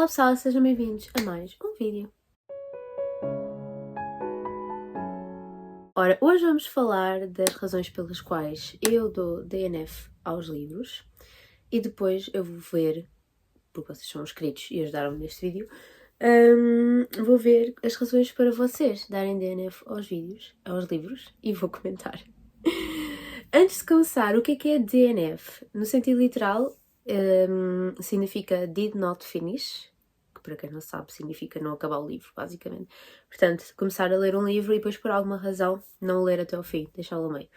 Olá pessoal, sejam bem-vindos a mais um vídeo. Ora, hoje vamos falar das razões pelas quais eu dou DNF aos livros e depois eu vou ver, porque vocês são inscritos e ajudaram-me neste vídeo, vou ver as razões para vocês darem DNF aos livros e vou comentar. Antes de começar, o que é DNF? No sentido literal, significa Did Not Finish, que para quem não sabe significa não acabar o livro, basicamente. Portanto, começar a ler um livro e depois por alguma razão não ler até ao fim, deixá-lo a meio.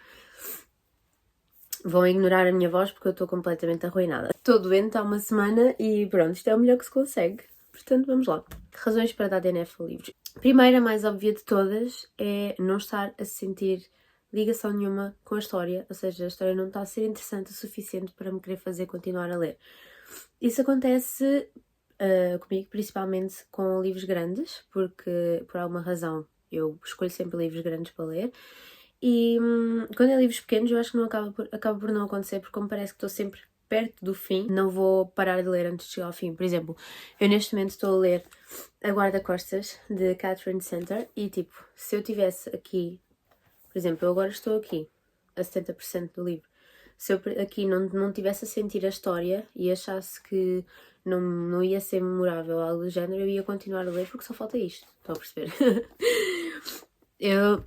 Vão ignorar a minha voz porque eu estou completamente arruinada. Estou doente há uma semana e pronto, isto é o melhor que se consegue. Portanto, vamos lá. Razões para dar DNF a livros. A primeira, mais óbvia de todas, é não estar a sentir ligação nenhuma com a história, ou seja, a história não está a ser interessante o suficiente para me querer fazer continuar a ler. Isso acontece comigo, principalmente com livros grandes, porque por alguma razão eu escolho sempre livros grandes para ler. E quando é livros pequenos, eu acho que não acaba por não acontecer, porque como parece que estou sempre perto do fim, não vou parar de ler antes de chegar ao fim. Por exemplo, eu neste momento estou a ler A Guarda-Costas, de Catherine Center, e tipo, se eu tivesse aqui, por exemplo, eu agora estou aqui, a 70% do livro, se eu aqui não tivesse a sentir a história e achasse que não ia ser memorável ou algo do género, eu ia continuar a ler porque só falta isto, estão a perceber? Eu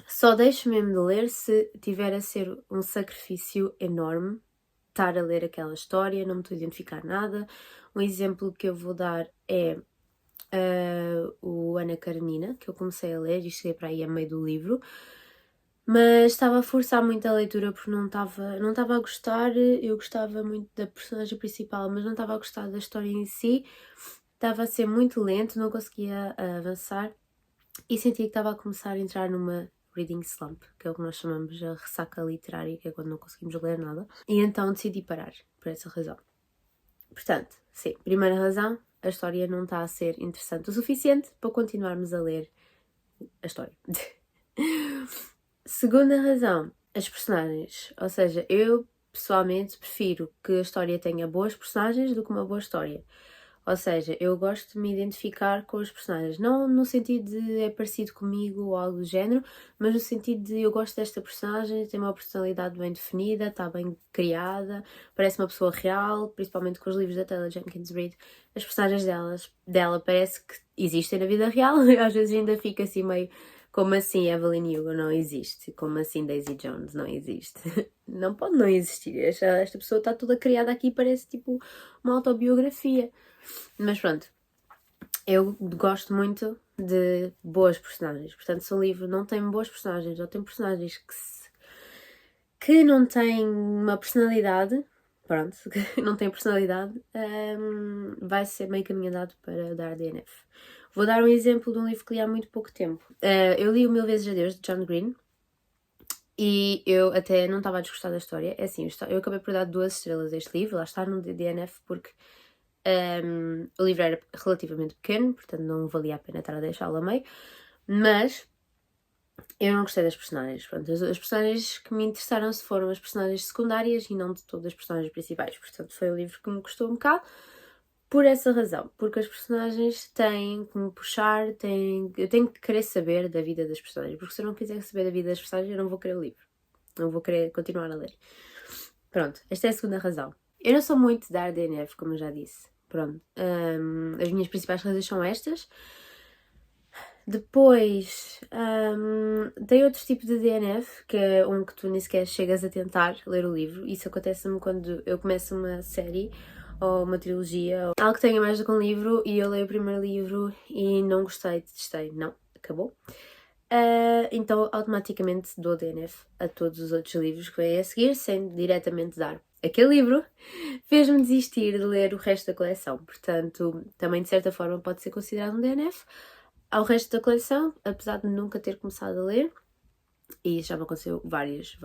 só deixo mesmo de ler se tiver a ser um sacrifício enorme estar a ler aquela história, não me estou a identificar nada. Um exemplo que eu vou dar é o Ana Karenina, que eu comecei a ler e cheguei para aí a meio do livro, mas estava a forçar muito a leitura porque não estava a gostar. Eu gostava muito da personagem principal, mas não estava a gostar da história em si. Estava a ser muito lento, não conseguia avançar e sentia que estava a começar a entrar numa reading slump, que é o que nós chamamos a ressaca literária, que é quando não conseguimos ler nada. E então decidi parar, por essa razão. Portanto, sim, primeira razão, a história não está a ser interessante o suficiente para continuarmos a ler a história. Segunda razão, as personagens. Ou seja, eu pessoalmente prefiro que a história tenha boas personagens do que uma boa história. Ou seja, eu gosto de me identificar com os personagens. Não no sentido de é parecido comigo ou algo do género, mas no sentido de eu gosto desta personagem, tem uma personalidade bem definida, está bem criada, parece uma pessoa real, principalmente com os livros da Taylor Jenkins Reid. As personagens dela parece que existem na vida real. Às vezes ainda fica assim meio... Como assim Evelyn Hugo não existe? Como assim Daisy Jones não existe? Não pode não existir. Esta pessoa está toda criada aqui, parece tipo uma autobiografia. Mas pronto, eu gosto muito de boas personagens. Portanto, se o livro não tem boas personagens ou tem personagens que não têm uma personalidade, pronto, que não têm personalidade, vai ser meio caminho andado para dar DNF. Vou dar um exemplo de um livro que li há muito pouco tempo. Eu li o Mil Vezes Adeus, de John Green, e eu até não estava a desgostar da história. É assim, eu acabei por dar 2 estrelas a este livro, lá está no DNF, porque o livro era relativamente pequeno, portanto não valia a pena estar a deixá-lo a meio, mas eu não gostei das personagens. Pronto, as personagens que me interessaram foram as personagens secundárias e não de todas as personagens principais. Portanto, foi um livro que me custou um bocado por essa razão. Porque as personagens têm que me puxar, eu tenho que querer saber da vida das personagens. Porque se eu não quiser saber da vida das personagens, eu não vou querer o livro. Não vou querer continuar a ler. Pronto, esta é a segunda razão. Eu não sou muito de dar DNF, como eu já disse. Pronto, as minhas principais razões são estas. Depois, tem outro tipo de DNF, que é um que tu nem sequer chegas a tentar ler o livro. Isso acontece-me quando eu começo uma série ou uma trilogia, ou algo que tenha mais do que um livro, e eu leio o primeiro livro e não gostei, detestei. Não, acabou. Então automaticamente dou DNF a todos os outros livros que vêm a seguir, sem diretamente dar. Aquele livro fez-me desistir de ler o resto da coleção, portanto, também de certa forma pode ser considerado um DNF ao resto da coleção, apesar de nunca ter começado a ler, e isso já me aconteceu várias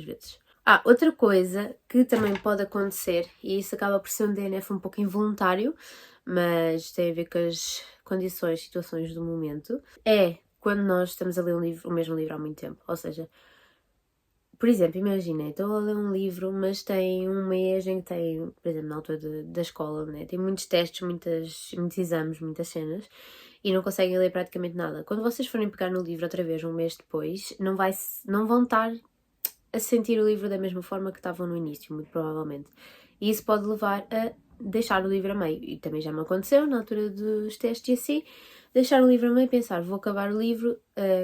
vezes. Outra coisa que também pode acontecer, e isso acaba por ser um DNF um pouco involuntário, mas tem a ver com as condições, situações do momento, é quando nós estamos a ler o mesmo livro há muito tempo. Ou seja, Por exemplo, imaginem, estou a ler um livro, mas tem um mês em que tem, por exemplo, na altura da escola, né? Tem muitos testes, muitos exames, muitas cenas, e não conseguem ler praticamente nada. Quando vocês forem pegar no livro outra vez, um mês depois, não vão estar a sentir o livro da mesma forma que estavam no início, muito provavelmente. E isso pode levar a deixar o livro a meio. E também já me aconteceu, na altura dos testes e assim, deixar o livro a meio e pensar, vou acabar o livro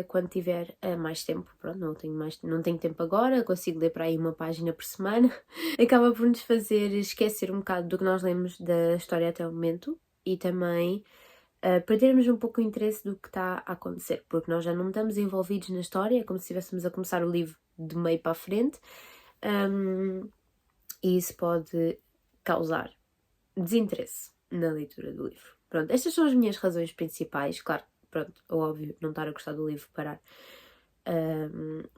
quando tiver mais tempo. Pronto, não tenho tempo agora, consigo ler para aí uma página por semana. Acaba por nos fazer esquecer um bocado do que nós lemos da história até o momento e também perdermos um pouco o interesse do que está a acontecer, porque nós já não estamos envolvidos na história, é como se estivéssemos a começar o livro de meio para a frente, e isso pode causar desinteresse na leitura do livro. Pronto, estas são as minhas razões principais. Claro, pronto, é óbvio, não estar a gostar do livro, parar.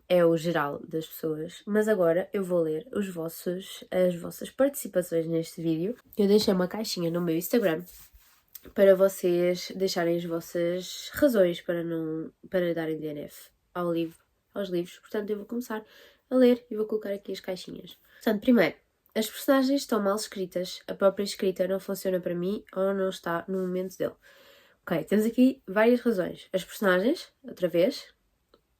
É o geral das pessoas. Mas agora eu vou ler as vossas participações neste vídeo. Eu deixei uma caixinha no meu Instagram para vocês deixarem as vossas razões para darem DNF aos livros. Portanto, eu vou começar a ler e vou colocar aqui as caixinhas. Portanto, primeiro, as personagens estão mal escritas, a própria escrita não funciona para mim ou não está no momento dele. Ok, temos aqui várias razões. As personagens, outra vez,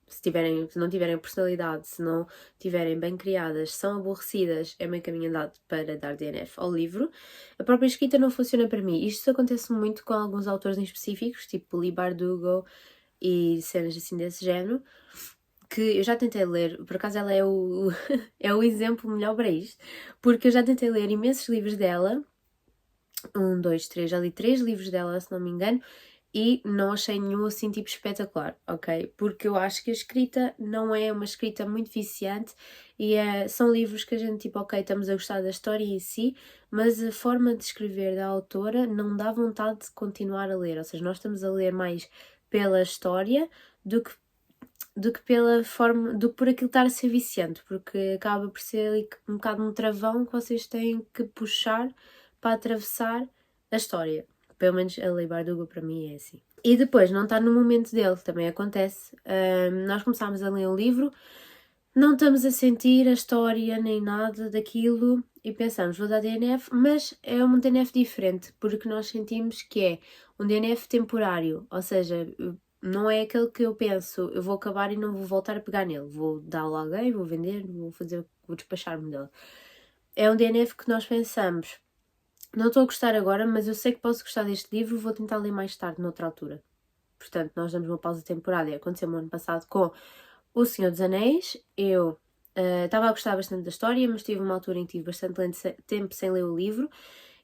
se não tiverem personalidade, se não tiverem bem criadas, são aborrecidas, é meio caminho andado para dar DNF ao livro. A própria escrita não funciona para mim. Isto acontece muito com alguns autores em específicos, tipo Leigh Bardugo e cenas assim desse género, que eu já tentei ler, por acaso ela é é o exemplo melhor para isto, porque eu já tentei ler imensos livros dela, 3 livros dela, se não me engano, e não achei nenhum assim tipo espetacular, ok? Porque eu acho que a escrita não é uma escrita muito viciante e são livros que a gente tipo, ok, estamos a gostar da história em si, mas a forma de escrever da autora não dá vontade de continuar a ler, ou seja, nós estamos a ler mais pela história do que pela forma, do que por aquilo estar a ser viciante, porque acaba por ser ali um bocado um travão que vocês têm que puxar para atravessar a história. Pelo menos a Leigh Bardugo para mim é assim. E depois, não está no momento dele, também acontece. Nós começámos a ler o livro, não estamos a sentir a história nem nada daquilo e pensamos, vou dar DNF, mas é um DNF diferente, porque nós sentimos que é um DNF temporário, ou seja, não é aquele que eu penso, eu vou acabar e não vou voltar a pegar nele, vou dá-lo a alguém, vou vender, vou despachar-me dele. É um DNF que nós pensamos, não estou a gostar agora, mas eu sei que posso gostar deste livro, vou tentar ler mais tarde, noutra altura. Portanto, nós damos uma pausa temporária. E aconteceu no ano passado com O Senhor dos Anéis. Eu estava a gostar bastante da história, mas tive uma altura em que tive bastante tempo sem ler o livro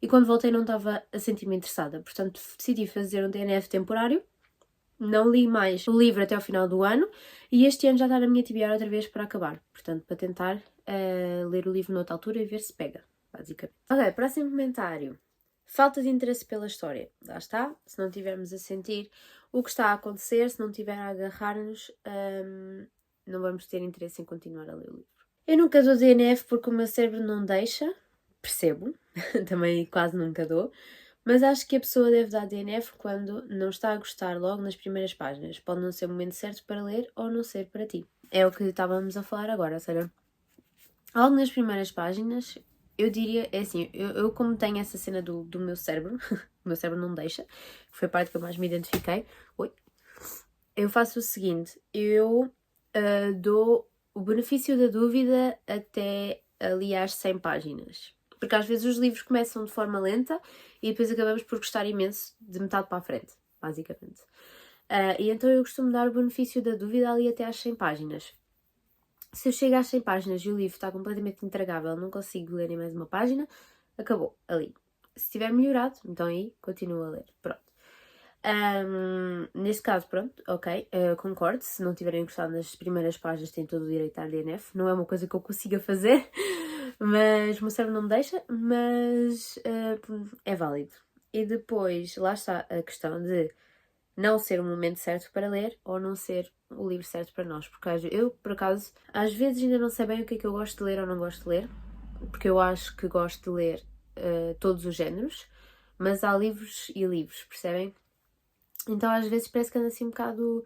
e quando voltei não estava a sentir-me interessada. Portanto, decidi fazer um DNF temporário. Não li mais o livro até ao final do ano e este ano já está na minha TBR outra vez para acabar. Portanto, para tentar ler o livro noutra altura e ver se pega. Basicamente. Ok, próximo comentário. Falta de interesse pela história. Lá está. Se não tivermos a sentir o que está a acontecer, se não tiver a agarrar-nos, não vamos ter interesse em continuar a ler o livro. Eu nunca dou DNF porque o meu cérebro não deixa. Percebo. Também quase nunca dou. Mas acho que a pessoa deve dar DNF quando não está a gostar logo nas primeiras páginas. Pode não ser o momento certo para ler ou não ser para ti. É o que estávamos a falar agora, ou seja, logo nas primeiras páginas, eu diria, é assim, eu como tenho essa cena do meu cérebro, o meu cérebro não deixa, foi a parte que eu mais me identifiquei, eu faço o seguinte, eu dou o benefício da dúvida até ali às 100 páginas. Porque às vezes os livros começam de forma lenta e depois acabamos por gostar imenso de metade para a frente, basicamente. E então eu costumo dar o benefício da dúvida ali até às 100 páginas. Se eu chego às 100 páginas e o livro está completamente intragável, não consigo ler nem mais uma página, acabou, ali. Se tiver melhorado, então aí continuo a ler. Pronto. Neste caso, pronto, ok, concordo. Se não tiverem gostado nas primeiras páginas, têm todo o direito a DNF. Não é uma coisa que eu consiga fazer, mas o meu cérebro não me deixa, mas é válido. E depois, lá está a questão de não ser o momento certo para ler ou não ser o livro certo para nós. Porque eu, por acaso, às vezes ainda não sei bem o que é que eu gosto de ler ou não gosto de ler, porque eu acho que gosto de ler todos os géneros, mas há livros e livros, percebem? Então às vezes parece que ando assim um bocado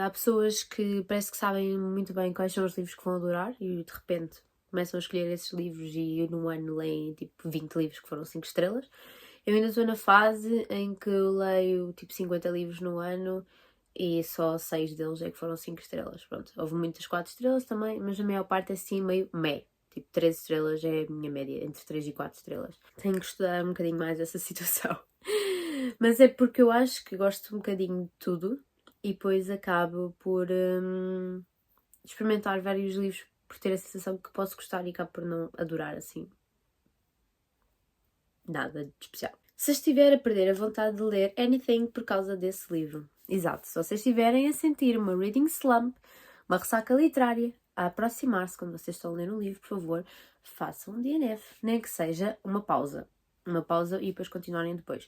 Há pessoas que parece que sabem muito bem quais são os livros que vão adorar e de repente começam a escolher esses livros e num ano leem tipo 20 livros que foram 5 estrelas. Eu ainda estou na fase em que eu leio tipo 50 livros no ano e só 6 deles é que foram 5 estrelas. Pronto, houve muitas 4 estrelas também, mas a maior parte é assim meio meh. Tipo, 13 estrelas é a minha média, entre 3 e 4 estrelas. Tenho que estudar um bocadinho mais essa situação. Mas é porque eu acho que gosto um bocadinho de tudo e depois acabo por experimentar vários livros por ter a sensação que posso gostar e acabo por não adorar assim nada de especial. Se estiver a perder a vontade de ler anything por causa desse livro. Exato, se vocês estiverem a sentir uma reading slump, uma ressaca literária, a aproximar-se quando vocês estão a ler um livro, por favor, façam um DNF, nem que seja uma pausa. Uma pausa e depois continuarem depois.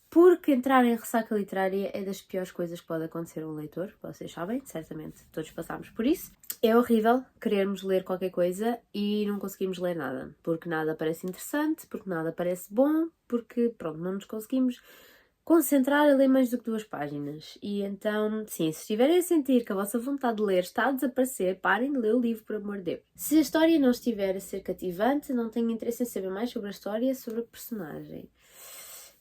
Porque entrar em ressaca literária é das piores coisas que pode acontecer a um leitor, vocês sabem, certamente todos passámos por isso. É horrível querermos ler qualquer coisa e não conseguimos ler nada, porque nada parece interessante, porque nada parece bom, porque, pronto, não nos conseguimos concentrar a ler mais do que 2 páginas. E então, sim, se estiverem a sentir que a vossa vontade de ler está a desaparecer, parem de ler o livro, por amor de Deus. Se a história não estiver a ser cativante, não tenho interesse em saber mais sobre a história e sobre a personagem.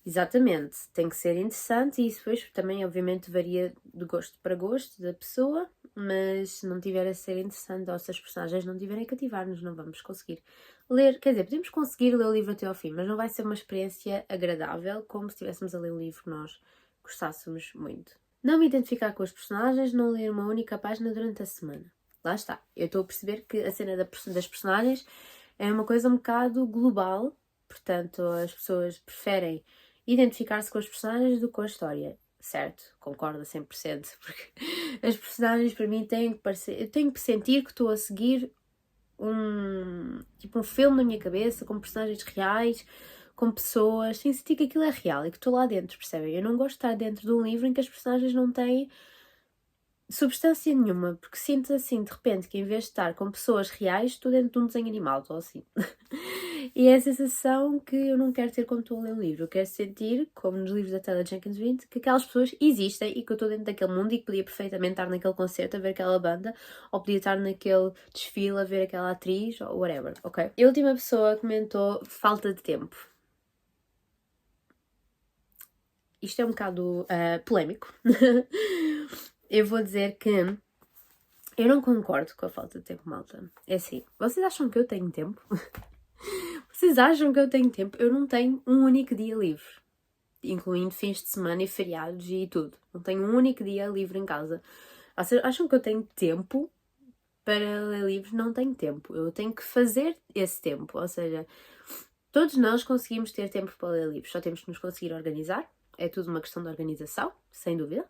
Exatamente, tem que ser interessante e isso depois também obviamente varia de gosto para gosto da pessoa, mas se não tiver a ser interessante ou se as personagens não tiverem a cativar-nos, não vamos conseguir ler, quer dizer, podemos conseguir ler o livro até ao fim, mas não vai ser uma experiência agradável como se estivéssemos a ler um livro que nós gostássemos muito. Não me identificar com os personagens, não ler uma única página durante a semana. Lá está, eu estou a perceber que a cena das personagens é uma coisa um bocado global, portanto as pessoas preferem identificar-se com os personagens do que com a história. Certo, concordo a 100%, porque as personagens para mim têm que parecer... Eu tenho que sentir que estou a seguir um filme na minha cabeça, com personagens reais, com pessoas, sem sentir que aquilo é real e que estou lá dentro, percebem? Eu não gosto de estar dentro de um livro em que as personagens não têm substância nenhuma, porque sinto assim, de repente, que em vez de estar com pessoas reais, estou dentro de um desenho animal, estou assim. E é a sensação que eu não quero ter quando estou a ler um livro. Eu quero sentir, como nos livros da Taylor Jenkins Reid, que aquelas pessoas existem e que eu estou dentro daquele mundo e que podia perfeitamente estar naquele concerto a ver aquela banda, ou podia estar naquele desfile a ver aquela atriz, ou whatever, ok? A última pessoa comentou falta de tempo. Isto é um bocado polémico. Eu vou dizer que eu não concordo com a falta de tempo, malta. É assim, vocês acham que eu tenho tempo? Vocês acham que eu tenho tempo? Eu não tenho um único dia livre, incluindo fins de semana e feriados e tudo. Não tenho um único dia livre em casa. Vocês acham que eu tenho tempo para ler livros? Não tenho tempo. Eu tenho que fazer esse tempo. Ou seja, todos nós conseguimos ter tempo para ler livros. Só temos que nos conseguir organizar. É tudo uma questão de organização, sem dúvida.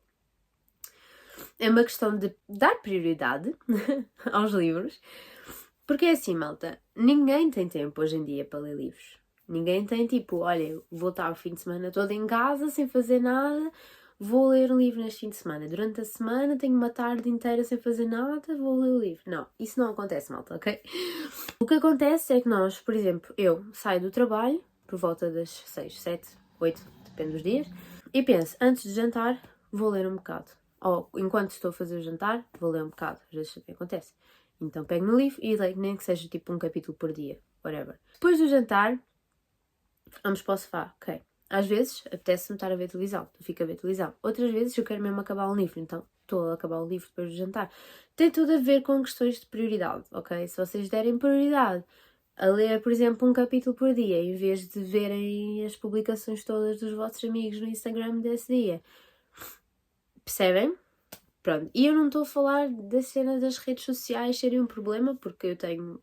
É uma questão de dar prioridade aos livros. Porque é assim, malta, ninguém tem tempo hoje em dia para ler livros. Ninguém tem tipo, olha, vou estar o fim de semana todo em casa sem fazer nada, vou ler um livro neste fim de semana. Durante a semana tenho uma tarde inteira sem fazer nada, vou ler o livro. Não, isso não acontece, malta, ok? O que acontece é que nós, por exemplo, eu saio do trabalho por volta das 6, 7, 8, depende dos dias, e penso, antes de jantar, vou ler um bocado. Ou enquanto estou a fazer o jantar, vou ler um bocado. Às vezes também acontece. Então pego no livro e leio, nem que seja tipo um capítulo por dia, whatever. Depois do jantar, vamos para o sofá, ok. Às vezes apetece-me estar a ver televisão, eu fico a ver televisão. Outras vezes eu quero mesmo acabar um livro, então estou a acabar o livro depois do jantar. Tem tudo a ver com questões de prioridade, ok? Se vocês derem prioridade a ler, por exemplo, um capítulo por dia, em vez de verem as publicações todas dos vossos amigos no Instagram desse dia, percebem? Pronto, e eu não estou a falar da cena das redes sociais serem um problema, porque eu tenho,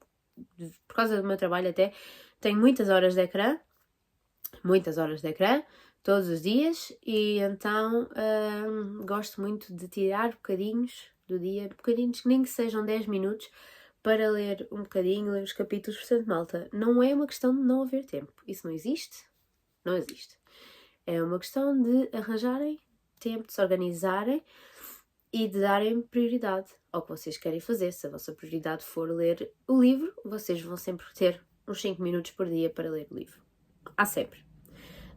por causa do meu trabalho até, tenho muitas horas de ecrã, todos os dias, e então gosto muito de tirar bocadinhos do dia, bocadinhos que nem que sejam 10 minutos, para ler um bocadinho, ler os capítulos. Portanto, malta, não é uma questão de não haver tempo, isso não existe, não existe. É uma questão de arranjarem tempo, de se organizarem, e de darem prioridade ao que vocês querem fazer. Se a vossa prioridade for ler o livro, vocês vão sempre ter uns 5 minutos por dia para ler o livro. Há sempre.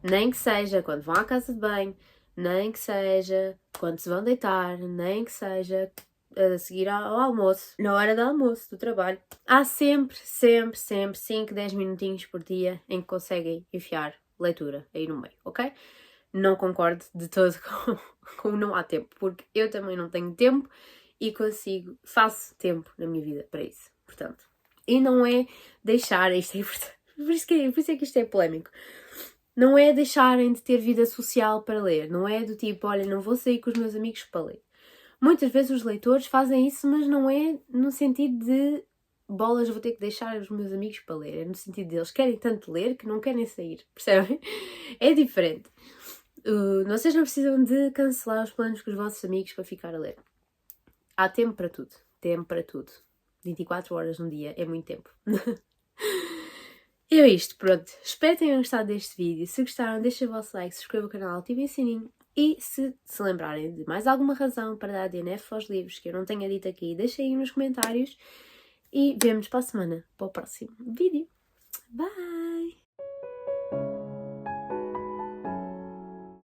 Nem que seja quando vão à casa de banho, nem que seja quando se vão deitar, nem que seja a seguir ao almoço, na hora do almoço, do trabalho. Há sempre 5, 10 minutinhos por dia em que conseguem enfiar leitura aí no meio, ok? Não concordo de todo com não há tempo, porque eu também não tenho tempo e faço tempo na minha vida para isso, portanto. E não é deixar, isto é importante, por isso é que isto é polémico. Não é deixarem de ter vida social para ler, não é do tipo, olha, não vou sair com os meus amigos para ler. Muitas vezes os leitores fazem isso, mas não é no sentido de bolas, vou ter que deixar os meus amigos para ler. É no sentido de eles querem tanto ler que não querem sair, percebem? É diferente. Vocês não precisam de cancelar os planos com os vossos amigos para ficar a ler. Há tempo para tudo. Tempo para tudo. 24 horas num dia é muito tempo. É isto, pronto. Espero que tenham gostado deste vídeo. Se gostaram, deixem o vosso like, subscrevam o canal, ativem o sininho. E se lembrarem de mais alguma razão para dar DNF aos livros que eu não tenha dito aqui, deixem aí nos comentários. E vemo-nos para a semana, para o próximo vídeo. Bye!